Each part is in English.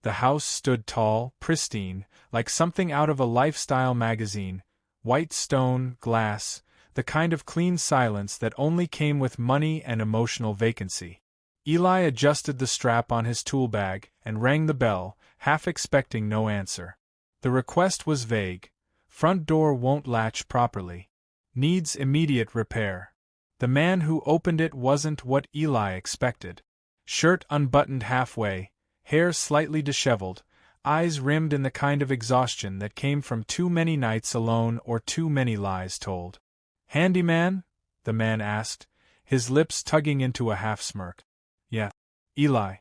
The house stood tall, pristine, like something out of a lifestyle magazine, white stone, glass, the kind of clean silence that only came with money and emotional vacancy. Eli adjusted the strap on his tool bag and rang the bell, half expecting no answer. The request was vague. Front door won't latch properly. Needs immediate repair. The man who opened it wasn't what Eli expected. Shirt unbuttoned halfway, hair slightly disheveled, eyes rimmed in the kind of exhaustion that came from too many nights alone or too many lies told. "Handyman?" the man asked, his lips tugging into a half-smirk. "Yeah." Eli.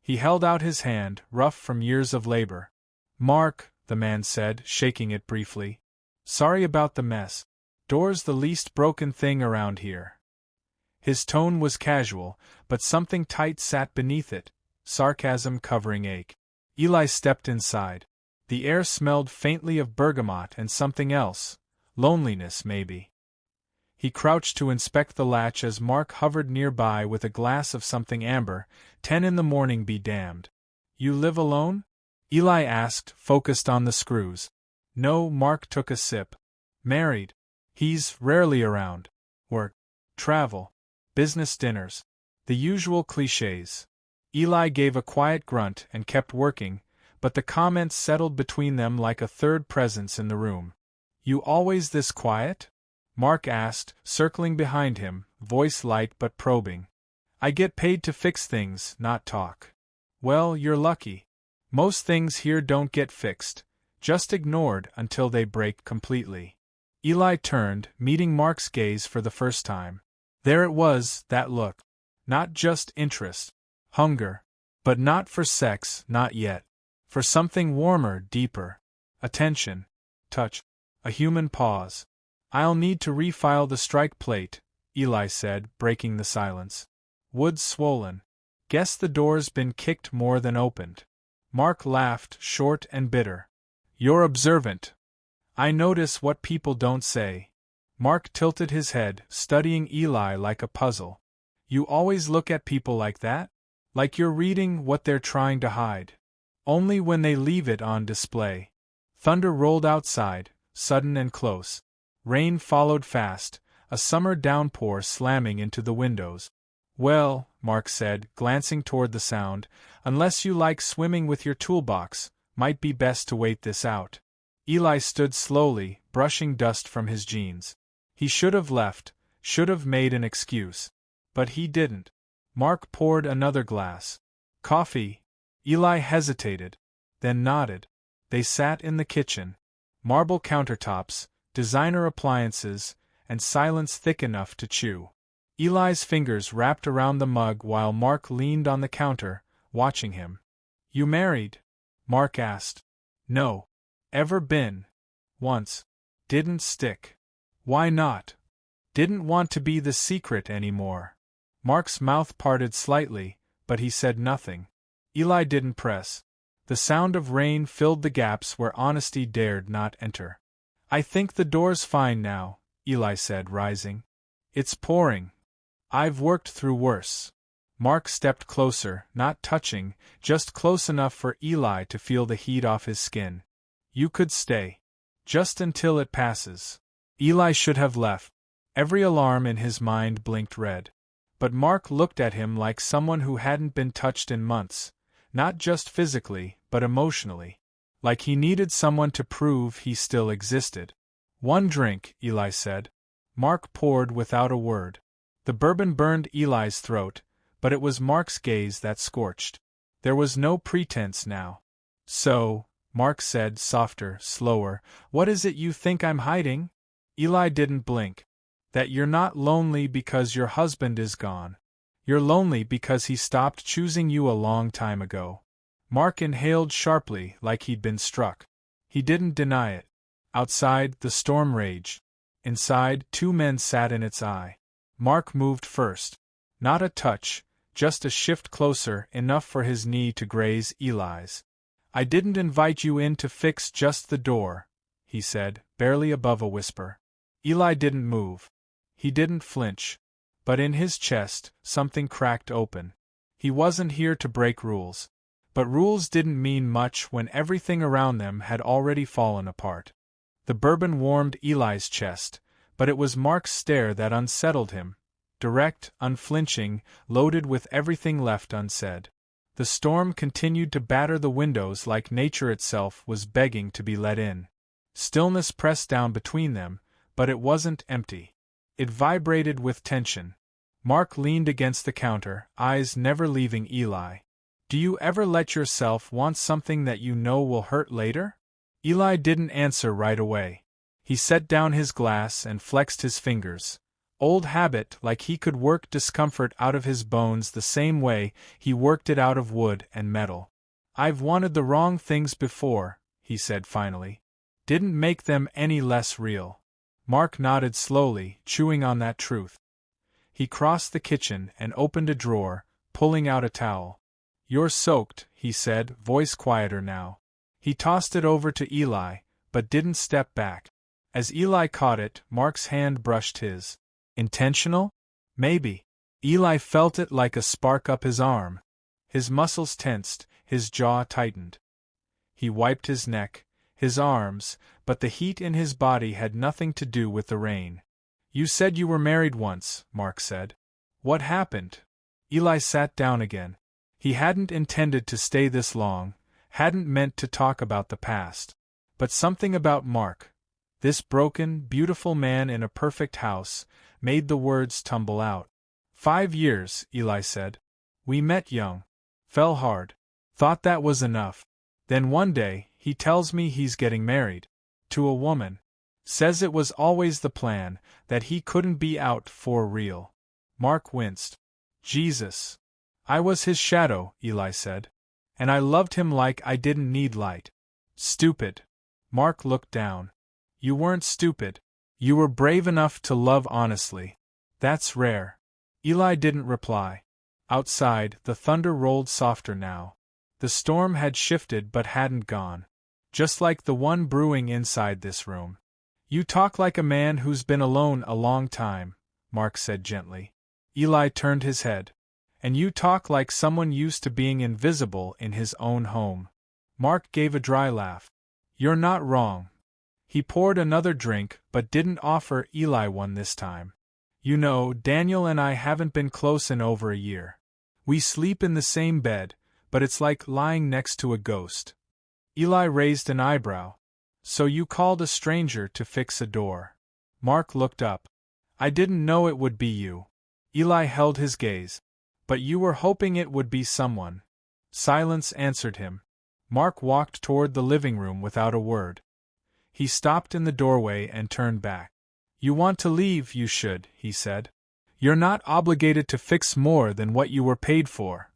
He held out his hand, rough from years of labor. "Marc," the man said, shaking it briefly. "Sorry about the mess. Door's the least broken thing around here." His tone was casual, but something tight sat beneath it, sarcasm covering ache. Eli stepped inside. The air smelled faintly of bergamot and something else, loneliness maybe. He crouched to inspect the latch as Marc hovered nearby with a glass of something amber. 10 in the morning be damned. "You live alone?" Eli asked, focused on the screws. "No." Marc took a sip. "Married. He's rarely around. Work. Travel. Business dinners. The usual clichés." Eli gave a quiet grunt and kept working, but the comments settled between them like a third presence in the room. "You always this quiet?" Marc asked, circling behind him, voice light but probing. "I get paid to fix things, not talk." "Well, you're lucky. Most things here don't get fixed, just ignored until they break completely." Eli turned, meeting Marc's gaze for the first time. There it was, that look. Not just interest. Hunger. But not for sex, not yet. For something warmer, deeper. Attention. Touch. A human pause. "I'll need to refile the strike plate," Eli said, breaking the silence. "Wood's swollen. Guess the door's been kicked more than opened." Marc laughed, short and bitter. "You're observant. I notice what people don't say." Marc tilted his head, studying Eli like a puzzle. "You always look at people like that? Like you're reading what they're trying to hide. Only when they leave it on display." Thunder rolled outside, sudden and close. Rain followed fast, a summer downpour slamming into the windows. "Well," Marc said, glancing toward the sound, "unless you like swimming with your toolbox, might be best to wait this out." Eli stood slowly, brushing dust from his jeans. He should have left, should have made an excuse. But he didn't. Marc poured another glass. "Coffee?" Eli hesitated, then nodded. They sat in the kitchen. Marble countertops, designer appliances, and silence thick enough to chew. Eli's fingers wrapped around the mug while Marc leaned on the counter, watching him. "You married?" Marc asked. "No. Ever been. Once. Didn't stick." "Why not?" "Didn't want to be the secret anymore." Marc's mouth parted slightly, but he said nothing. Eli didn't press. The sound of rain filled the gaps where honesty dared not enter. "I think the door's fine now," Eli said, rising. "It's pouring. I've worked through worse." Marc stepped closer, not touching, just close enough for Eli to feel the heat off his skin. "You could stay. Just until it passes." Eli should have left. Every alarm in his mind blinked red. But Marc looked at him like someone who hadn't been touched in months, not just physically, but emotionally. Like he needed someone to prove he still existed. "One drink," Eli said. Marc poured without a word. The bourbon burned Eli's throat, but it was Marc's gaze that scorched. There was no pretense now. "So," Marc said, softer, slower, "what is it you think I'm hiding?" Eli didn't blink. "That you're not lonely because your husband is gone. You're lonely because he stopped choosing you a long time ago." Marc inhaled sharply, like he'd been struck. He didn't deny it. Outside, the storm raged. Inside, 2 men sat in its eye. Marc moved first. Not a touch, just a shift closer, enough for his knee to graze Eli's. "I didn't invite you in to fix just the door," he said, barely above a whisper. Eli didn't move. He didn't flinch. But in his chest, something cracked open. He wasn't here to break rules. But rules didn't mean much when everything around them had already fallen apart. The bourbon warmed Eli's chest, but it was Marc's stare that unsettled him, direct, unflinching, loaded with everything left unsaid. The storm continued to batter the windows like nature itself was begging to be let in. Stillness pressed down between them, but it wasn't empty. It vibrated with tension. Marc leaned against the counter, eyes never leaving Eli. "Do you ever let yourself want something that you know will hurt later?" Eli didn't answer right away. He set down his glass and flexed his fingers. Old habit, like he could work discomfort out of his bones the same way he worked it out of wood and metal. "I've wanted the wrong things before," he said finally. "Didn't make them any less real." Marc nodded slowly, chewing on that truth. He crossed the kitchen and opened a drawer, pulling out a towel. "You're soaked," he said, voice quieter now. He tossed it over to Eli, but didn't step back. As Eli caught it, Marc's hand brushed his. Intentional? Maybe. Eli felt it like a spark up his arm. His muscles tensed, his jaw tightened. He wiped his neck, his arms, but the heat in his body had nothing to do with the rain. "You said you were married once," Marc said. "What happened?" Eli sat down again. He hadn't intended to stay this long, hadn't meant to talk about the past. But something about Marc, this broken, beautiful man in a perfect house, made the words tumble out. 5 years, Eli said. "We met young. Fell hard. Thought that was enough. Then one day, he tells me he's getting married. To a woman. Says it was always the plan, that he couldn't be out for real." Marc winced. "Jesus. I was his shadow," Eli said. "And I loved him like I didn't need light." "Stupid." Marc looked down. "You weren't stupid. You were brave enough to love honestly. That's rare." Eli didn't reply. Outside, the thunder rolled softer now. The storm had shifted but hadn't gone. Just like the one brewing inside this room. "You talk like a man who's been alone a long time," Marc said gently. Eli turned his head. "And you talk like someone used to being invisible in his own home." Marc gave a dry laugh. "You're not wrong." He poured another drink but didn't offer Eli one this time. "You know, Daniel and I haven't been close in over a year. We sleep in the same bed, but it's like lying next to a ghost." Eli raised an eyebrow. "So you called a stranger to fix a door?" Marc looked up. "I didn't know it would be you." Eli held his gaze. "But you were hoping it would be someone." Silence answered him. Marc walked toward the living room without a word. He stopped in the doorway and turned back. "You want to leave, you should," he said. "You're not obligated to fix more than what you were paid for."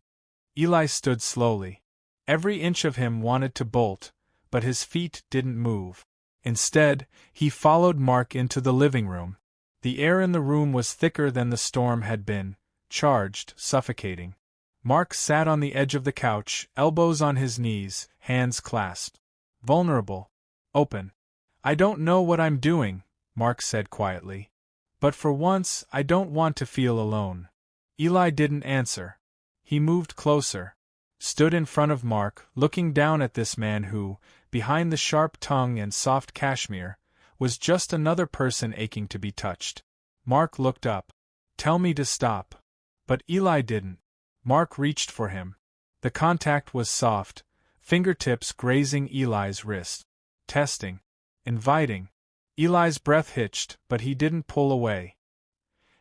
Eli stood slowly. Every inch of him wanted to bolt, but his feet didn't move. Instead, he followed Marc into the living room. The air in the room was thicker than the storm had been, charged, suffocating. Marc sat on the edge of the couch, elbows on his knees, hands clasped. Vulnerable. Open. "I don't know what I'm doing," Marc said quietly. "But for once, I don't want to feel alone." Eli didn't answer. He moved closer. Stood in front of Marc, looking down at this man who, behind the sharp tongue and soft cashmere, was just another person aching to be touched. Marc looked up. "Tell me to stop." But Eli didn't. Marc reached for him. The contact was soft, fingertips grazing Eli's wrist. Testing. Inviting. Eli's breath hitched, but he didn't pull away.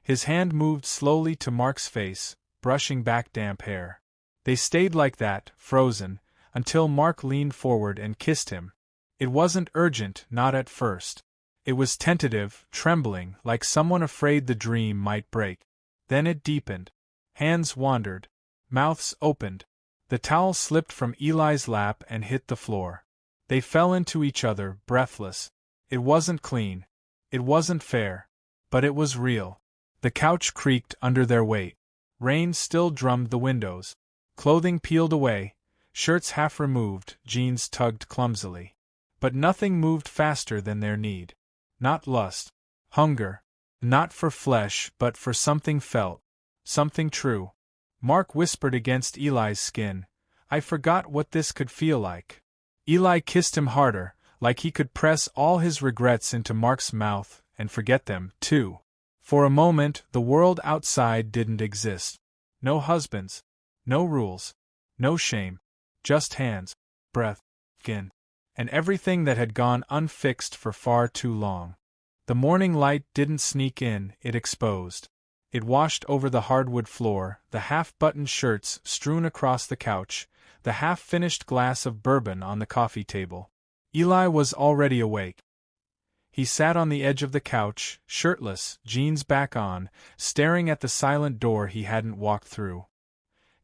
His hand moved slowly to Marc's face, brushing back damp hair. They stayed like that, frozen, until Marc leaned forward and kissed him. It wasn't urgent, not at first. It was tentative, trembling, like someone afraid the dream might break. Then it deepened. Hands wandered. Mouths opened. The towel slipped from Eli's lap and hit the floor. They fell into each other, breathless. It wasn't clean. It wasn't fair. But it was real. The couch creaked under their weight. Rain still drummed the windows. Clothing peeled away, shirts half removed, jeans tugged clumsily. But nothing moved faster than their need. Not lust. Hunger. Not for flesh, but for something felt. Something true. Marc whispered against Eli's skin, I forgot what this could feel like. Eli kissed him harder, like he could press all his regrets into Marc's mouth and forget them, too. For a moment, the world outside didn't exist. No husbands. No rules. No shame. Just hands, breath, skin, and everything that had gone unfixed for far too long. The morning light didn't sneak in, it exposed. It washed over the hardwood floor, the half-buttoned shirts strewn across the couch, the half-finished glass of bourbon on the coffee table. Eli was already awake. He sat on the edge of the couch, shirtless, jeans back on, staring at the silent door he hadn't walked through.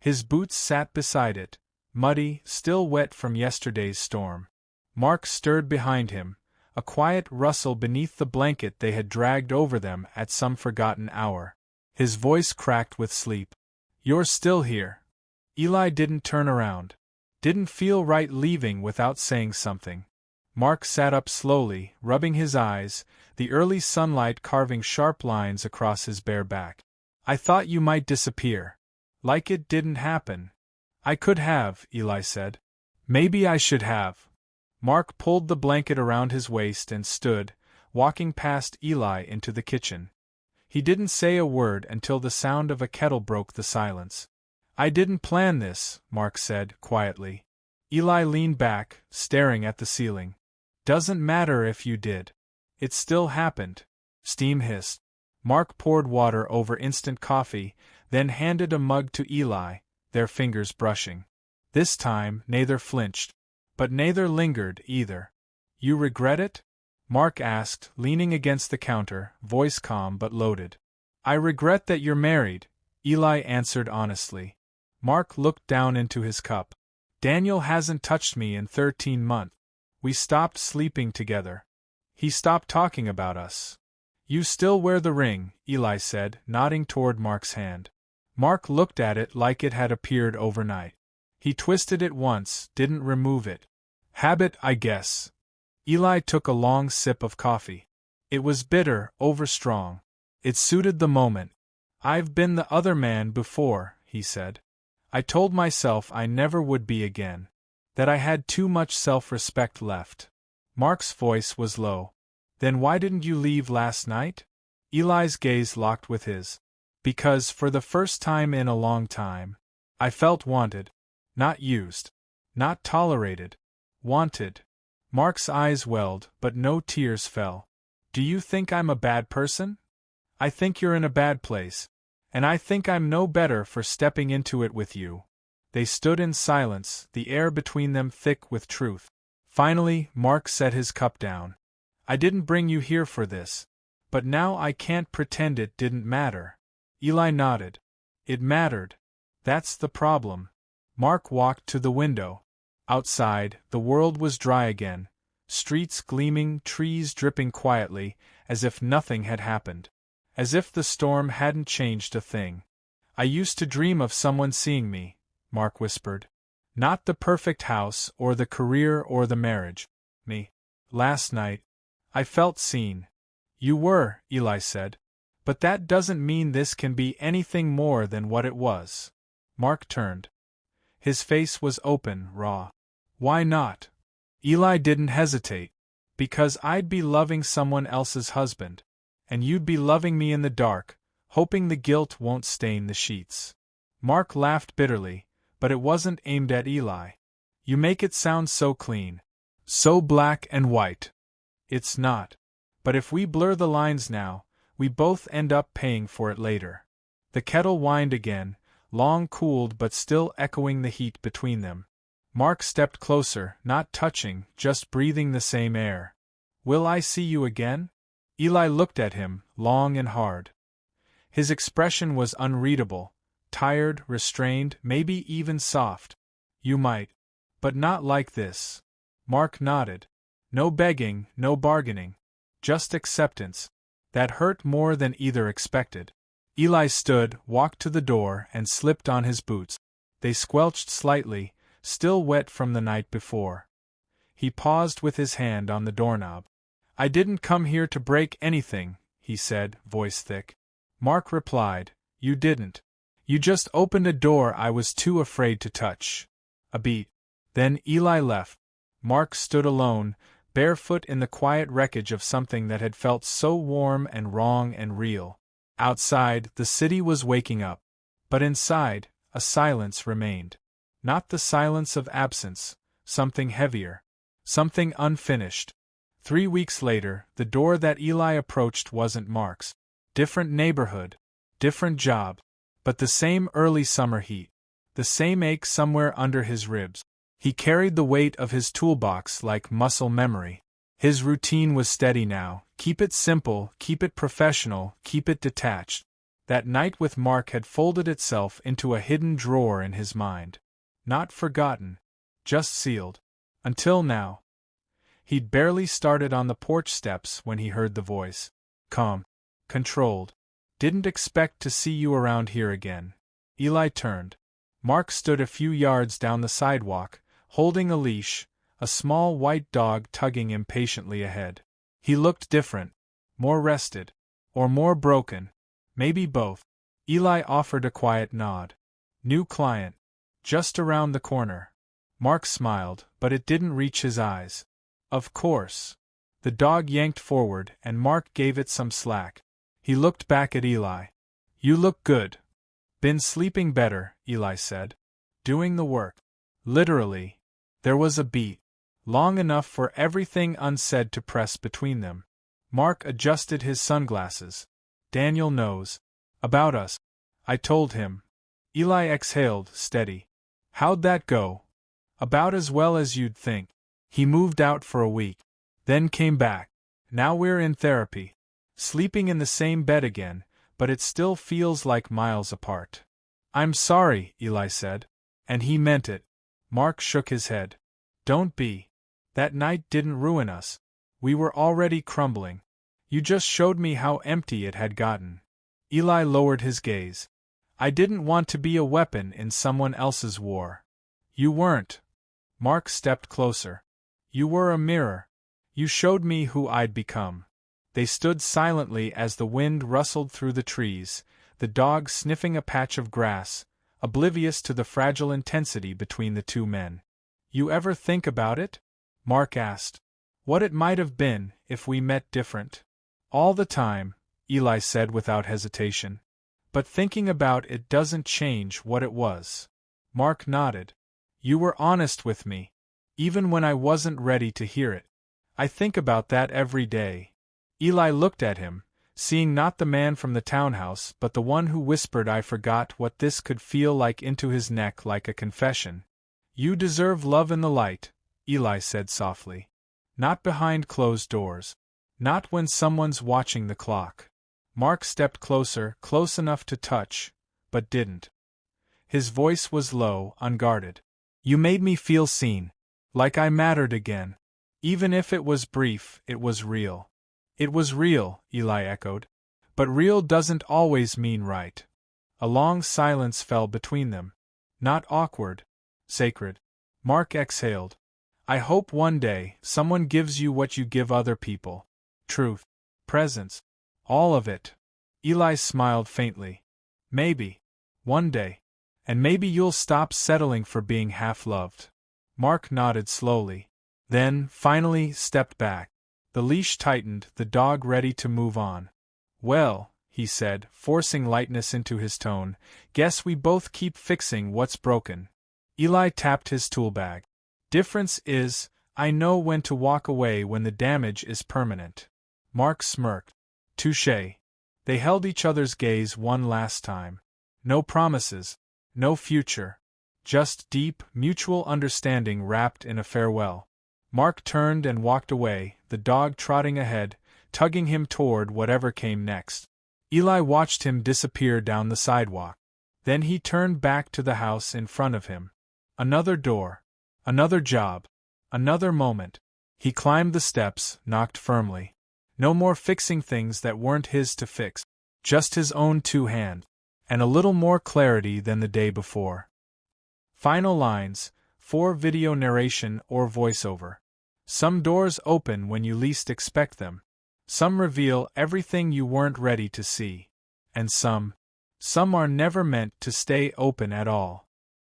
His boots sat beside it, muddy, still wet from yesterday's storm. Marc stirred behind him, a quiet rustle beneath the blanket they had dragged over them at some forgotten hour. His voice cracked with sleep. "You're still here." Eli didn't turn around. Didn't feel right leaving without saying something. Marc sat up slowly, rubbing his eyes, the early sunlight carving sharp lines across his bare back. "I thought you might disappear. Like it didn't happen." "I could have," Eli said. "Maybe I should have." Marc pulled the blanket around his waist and stood, walking past Eli into the kitchen. He didn't say a word until the sound of a kettle broke the silence. "I didn't plan this," Marc said, quietly. Eli leaned back, staring at the ceiling. "Doesn't matter if you did. It still happened." Steam hissed. Marc poured water over instant coffee, then handed a mug to Eli, their fingers brushing. This time, neither flinched. But neither lingered, either. "You regret it?" Marc asked, leaning against the counter, voice calm but loaded. "I regret that you're married," Eli answered honestly. Marc looked down into his cup. "Daniel hasn't touched me in 13 months. We stopped sleeping together. He stopped talking about us." "You still wear the ring," Eli said, nodding toward Marc's hand. Marc looked at it like it had appeared overnight. He twisted it once, didn't remove it. "Habit, I guess." Eli took a long sip of coffee. It was bitter, overstrong. It suited the moment. "I've been the other man before," he said. "I told myself I never would be again. That I had too much self-respect left." Marc's voice was low. "Then why didn't you leave last night?" Eli's gaze locked with his. "Because, for the first time in a long time, I felt wanted. Not used. Not tolerated. Wanted." Marc's eyes welled, but no tears fell. "Do you think I'm a bad person?" "I think you're in a bad place. And I think I'm no better for stepping into it with you." They stood in silence, the air between them thick with truth. Finally, Marc set his cup down. "I didn't bring you here for this. But now I can't pretend it didn't matter." Eli nodded. "It mattered. That's the problem." Marc walked to the window. Outside, the world was dry again, streets gleaming, trees dripping quietly, as if nothing had happened. As if the storm hadn't changed a thing. "I used to dream of someone seeing me," Marc whispered. "Not the perfect house, or the career, or the marriage. Me. Last night, I felt seen." "You were," Eli said. "But that doesn't mean this can be anything more than what it was." Marc turned. His face was open, raw. "Why not?" Eli didn't hesitate. "Because I'd be loving someone else's husband. And you'd be loving me in the dark, hoping the guilt won't stain the sheets." Marc laughed bitterly, but it wasn't aimed at Eli. "You make it sound so clean. So black and white." "It's not. But if we blur the lines now, we both end up paying for it later." The kettle whined again, long cooled but still echoing the heat between them. Marc stepped closer, not touching, just breathing the same air. "Will I see you again?" Eli looked at him, long and hard. His expression was unreadable, tired, restrained, maybe even soft. "You might. But not like this." Marc nodded. No begging, no bargaining. Just acceptance. That hurt more than either expected. Eli stood, walked to the door, and slipped on his boots. They squelched slightly, still wet from the night before. He paused with his hand on the doorknob. "I didn't come here to break anything," he said, voice thick. Marc replied, "You didn't. You just opened a door I was too afraid to touch." A beat. Then Eli left. Marc stood alone, barefoot in the quiet wreckage of something that had felt so warm and wrong and real. Outside, the city was waking up. But inside, a silence remained. Not the silence of absence, something heavier. Something unfinished. 3 weeks later, the door that Eli approached wasn't Marc's. Different neighborhood. Different job. But the same early summer heat. The same ache somewhere under his ribs. He carried the weight of his toolbox like muscle memory. His routine was steady now. Keep it simple, keep it professional, keep it detached. That night with Marc had folded itself into a hidden drawer in his mind. Not forgotten. Just sealed. Until now. He'd barely started on the porch steps when he heard the voice. Calm. Controlled. Didn't expect to see you around here again. Eli turned. Marc stood a few yards down the sidewalk, holding a leash, a small white dog tugging impatiently ahead. He looked different. More rested. Or more broken. Maybe both. Eli offered a quiet nod. New client. Just around the corner. Marc smiled, but it didn't reach his eyes. Of course. The dog yanked forward, and Marc gave it some slack. He looked back at Eli. You look good. Been sleeping better, Eli said. Doing the work. Literally. There was a beat. Long enough for everything unsaid to press between them. Marc adjusted his sunglasses. Daniel knows. About us. I told him. Eli exhaled, steady. How'd that go? About as well as you'd think. He moved out for a week. Then came back. Now we're in therapy. Sleeping in the same bed again, but it still feels like miles apart. I'm sorry, Eli said. And he meant it. Marc shook his head. Don't be. That night didn't ruin us. We were already crumbling. You just showed me how empty it had gotten. Eli lowered his gaze. I didn't want to be a weapon in someone else's war. You weren't. Marc stepped closer. You were a mirror. You showed me who I'd become. They stood silently as the wind rustled through the trees, the dog sniffing a patch of grass, oblivious to the fragile intensity between the two men. You ever think about it? Marc asked. What it might have been if we met different? All the time, Eli said without hesitation. But thinking about it doesn't change what it was. Marc nodded. You were honest with me, even when I wasn't ready to hear it. I think about that every day. Eli looked at him, seeing not the man from the townhouse but the one who whispered I forgot what this could feel like into his neck like a confession. You deserve love in the light, Eli said softly. Not behind closed doors. Not when someone's watching the clock. Marc stepped closer, close enough to touch, but didn't. His voice was low, unguarded. You made me feel seen. Like I mattered again. Even if it was brief, it was real. It was real, Eli echoed. But real doesn't always mean right. A long silence fell between them. Not awkward. Sacred. Marc exhaled. I hope one day someone gives you what you give other people. Truth. Presence. All of it. Eli smiled faintly. Maybe. One day. And maybe you'll stop settling for being half-loved. Marc nodded slowly. Then, finally, stepped back. The leash tightened, the dog ready to move on. Well, he said, forcing lightness into his tone, guess we both keep fixing what's broken. Eli tapped his tool bag. Difference is, I know when to walk away when the damage is permanent. Marc smirked. Touché. They held each other's gaze one last time. No promises. No future. Just deep, mutual understanding wrapped in a farewell. Marc turned and walked away, the dog trotting ahead, tugging him toward whatever came next. Eli watched him disappear down the sidewalk. Then he turned back to the house in front of him. Another door. Another job. Another moment. He climbed the steps, knocked firmly. No more fixing things that weren't his to fix. Just his own two hands. And a little more clarity than the day before. Final lines, for video narration or voiceover. Some doors open when you least expect them. Some reveal everything you weren't ready to see. And some are never meant to stay open at all.